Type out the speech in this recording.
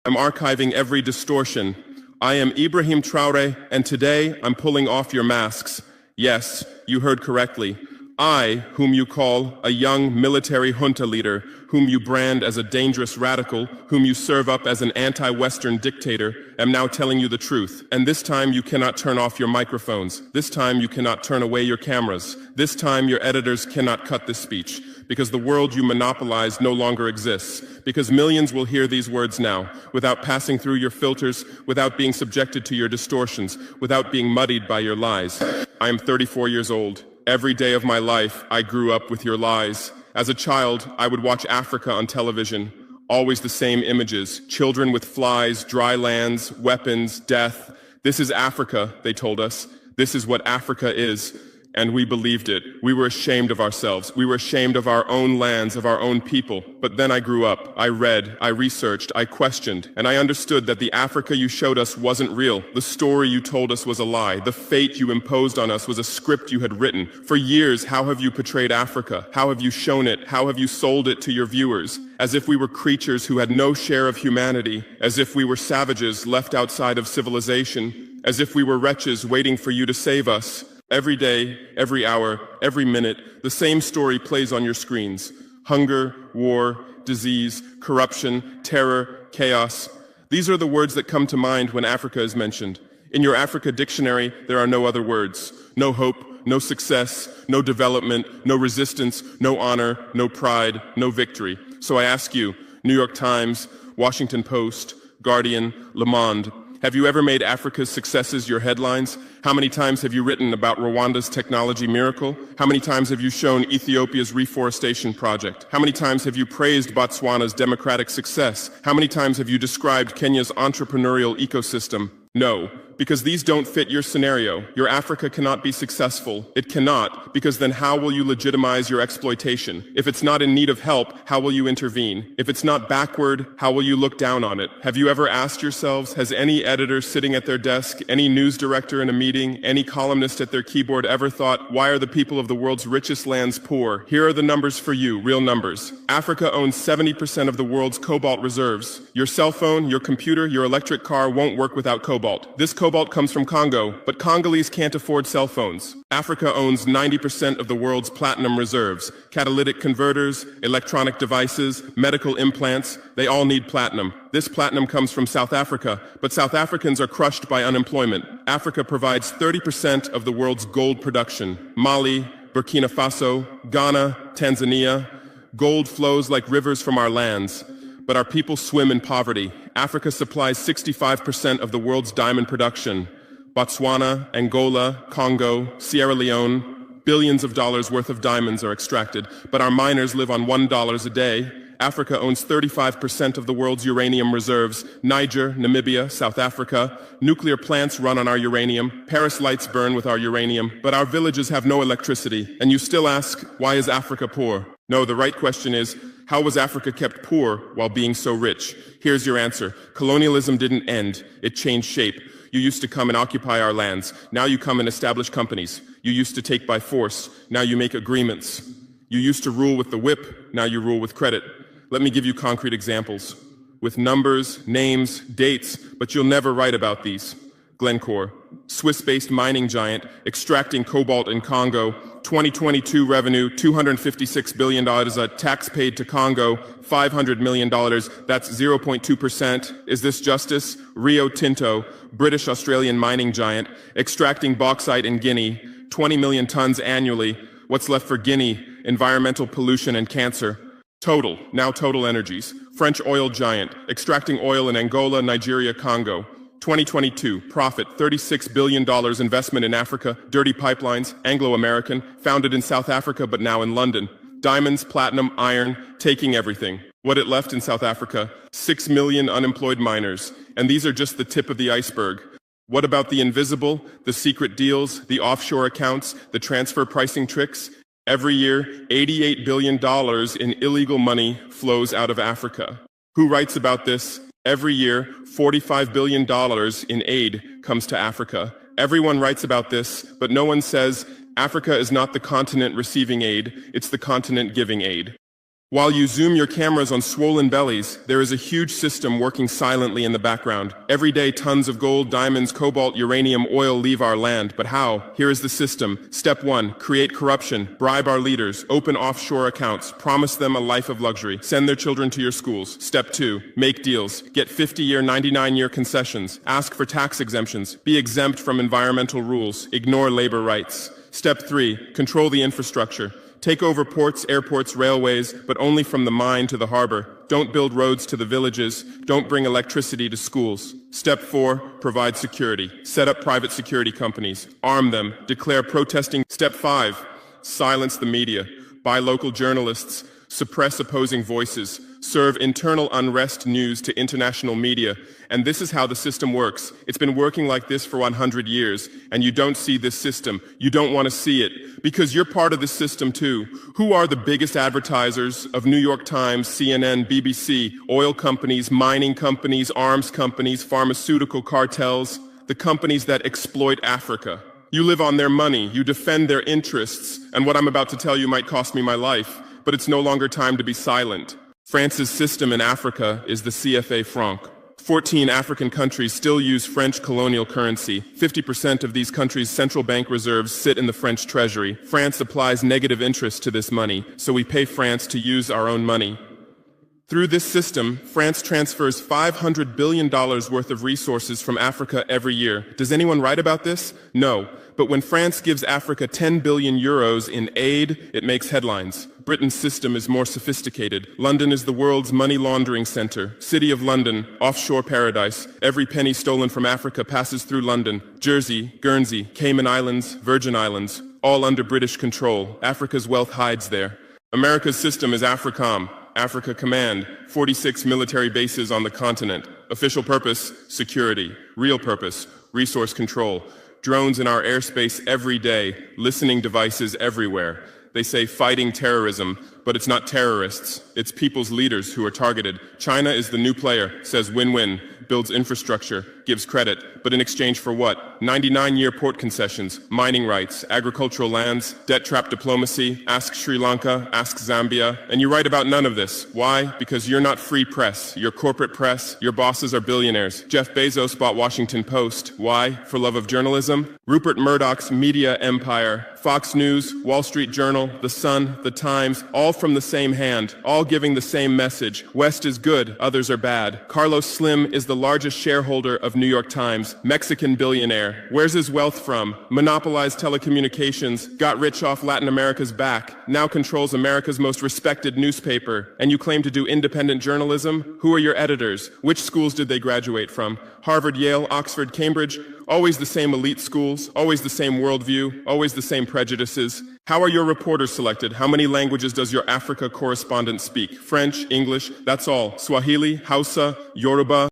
I'm archiving every distortion. I am Ibrahim Traore, and today I'm pulling off your masks. Yes, you heard correctly. I, whom you call a young military junta leader, whom you brand as a dangerous radical, whom you serve up as an anti-Western dictator, am now telling you the truth. And this time you cannot turn off your microphones. This time you cannot turn away your cameras. This time your editors cannot cut this speech. Because the world you monopolize no longer exists. Because millions will hear these words now, without passing through your filters, without being subjected to your distortions, without being muddied by your lies. I am 34 years old. Every day of my life, I grew up with your lies. As a child, I would watch Africa on television. Always the same images. Children with flies, dry lands, weapons, death. This is Africa, they told us. This is what Africa is. And we believed it. We were ashamed of ourselves. We were ashamed of our own lands, of our own people. But then I grew up. I read, I researched, I questioned, and I understood that the Africa you showed us wasn't real. The story you told us was a lie. The fate you imposed on us was a script you had written. For years, how have you portrayed Africa? How have you shown it? How have you sold it to your viewers? As if we were creatures who had no share of humanity, as if we were savages left outside of civilization, as if we were wretches waiting for you to save us. Every day, every hour, every minute, the same story plays on your screens. Hunger, war, disease, corruption, terror, chaos. These are the words that come to mind when Africa is mentioned. In your Africa dictionary, there are no other words. No hope, no success, no development, no resistance, no honor, no pride, no victory. So I ask you, New York Times, Washington Post, Guardian, Le Monde, have you ever made Africa's successes your headlines? How many times have you written about Rwanda's technology miracle? How many times have you shown Ethiopia's reforestation project? How many times have you praised Botswana's democratic success? How many times have you described Kenya's entrepreneurial ecosystem? No, because these don't fit your scenario. Your Africa cannot be successful. It cannot, because then how will you legitimize your exploitation? If it's not in need of help, how will you intervene? If it's not backward, how will you look down on it? Have you ever asked yourselves, has any editor sitting at their desk, any news director in a meeting, any columnist at their keyboard ever thought, why are the people of the world's richest lands poor? Here are the numbers for you, real numbers. Africa owns 70% of the world's cobalt reserves. Your cell phone, your computer, your electric car won't work without cobalt. This cobalt comes from Congo, but Congolese can't afford cell phones. Africa owns 90% of the world's platinum reserves. Catalytic converters, electronic devices, medical implants, they all need platinum. This platinum comes from South Africa, but South Africans are crushed by unemployment. Africa provides 30% of the world's gold production. Mali, Burkina Faso, Ghana, Tanzania. Gold flows like rivers from our lands. But our people swim in poverty. Africa supplies 65% of the world's diamond production. Botswana, Angola, Congo, Sierra Leone, billions of dollars worth of diamonds are extracted, but our miners live on $1 a day. Africa owns 35% of the world's uranium reserves. Niger, Namibia, South Africa. Nuclear plants run on our uranium. Paris lights burn with our uranium. But our villages have no electricity. And you still ask, why is Africa poor? No, the right question is, how was Africa kept poor while being so rich? Here's your answer. Colonialism didn't end. It changed shape. You used to come and occupy our lands. Now you come and establish companies. You used to take by force. Now you make agreements. You used to rule with the whip. Now you rule with credit. Let me give you concrete examples. With numbers, names, dates, but you'll never write about these. Glencore, Swiss-based mining giant, extracting cobalt in Congo. 2022 revenue, $256 billion. Tax paid to Congo, $500 million. That's 0.2%. Is this justice? Rio Tinto, British-Australian mining giant, extracting bauxite in Guinea, 20 million tons annually. What's left for Guinea? Environmental pollution and cancer. Total, now Total Energies, French oil giant, extracting oil in Angola, Nigeria, Congo. 2022, profit, $36 billion investment in Africa, dirty pipelines, Anglo-American, founded in South Africa but now in London. Diamonds, platinum, iron, taking everything. What it left in South Africa? 6 million unemployed miners. And these are just the tip of the iceberg. What about the invisible, the secret deals, the offshore accounts, the transfer pricing tricks? Every year, $88 billion in illegal money flows out of Africa. Who writes about this? Every year, $45 billion in aid comes to Africa. Everyone writes about this, but no one says Africa is not the continent receiving aid, it's the continent giving aid. While you zoom your cameras on swollen bellies, there is a huge system working silently in the background. Every day, tons of gold, diamonds, cobalt, uranium, oil leave our land. But how? Here is the system. Step 1, create corruption, bribe our leaders, open offshore accounts, promise them a life of luxury, send their children to your schools. Step 2, make deals, get 50-year, 99-year concessions, ask for tax exemptions, be exempt from environmental rules, ignore labor rights. Step 3, control the infrastructure. Take over ports, airports, railways, but only from the mine to the harbor. Don't build roads to the villages. Don't bring electricity to schools. Step 4, provide security. Set up private security companies. Arm them. Declare protesting. Step 5, silence the media. Buy local journalists. Suppress opposing voices. Serve internal unrest news to international media. And this is how the system works. It's been working like this for 100 years, and you don't see this system. You don't want to see it, because you're part of this system too. Who are the biggest advertisers of New York Times, CNN, BBC, oil companies, mining companies, arms companies, pharmaceutical cartels, the companies that exploit Africa? You live on their money, you defend their interests, and what I'm about to tell you might cost me my life, but it's no longer time to be silent. France's system in Africa is the CFA franc. 14 African countries still use French colonial currency. 50% of these countries' central bank reserves sit in the French treasury. France applies negative interest to this money, so we pay France to use our own money. Through this system, France transfers $500 billion worth of resources from Africa every year. Does anyone write about this? No. But when France gives Africa 10 billion euros in aid, it makes headlines. Britain's system is more sophisticated. London is the world's money laundering center. City of London, offshore paradise. Every penny stolen from Africa passes through London. Jersey, Guernsey, Cayman Islands, Virgin Islands, all under British control. Africa's wealth hides there. America's system is AFRICOM, Africa Command, 46 military bases on the continent. Official purpose, security. Real purpose, resource control. Drones in our airspace every day, listening devices everywhere. They say fighting terrorism, but it's not terrorists. It's people's leaders who are targeted. China is the new player, says win-win, builds infrastructure, gives credit, but in exchange for what? 99-year port concessions, mining rights, agricultural lands, debt trap diplomacy, ask Sri Lanka, ask Zambia, and you write about none of this. Why? Because you're not free press. You're corporate press. Your bosses are billionaires. Jeff Bezos bought Washington Post. Why? For love of journalism? Rupert Murdoch's media empire, Fox News, Wall Street Journal, The Sun, The Times, all from the same hand, all giving the same message. West is good, others are bad. Carlos Slim is the largest shareholder of New York Times, Mexican billionaire. Where's his wealth from? Monopolized telecommunications, got rich off Latin America's back, now controls America's most respected newspaper. And you claim to do independent journalism? Who are your editors? Which schools did they graduate from? Harvard, Yale, Oxford, Cambridge? Always the same elite schools, always the same worldview, always the same prejudices. How are your reporters selected? How many languages does your Africa correspondent speak? French, English, that's all. Swahili, Hausa, Yoruba.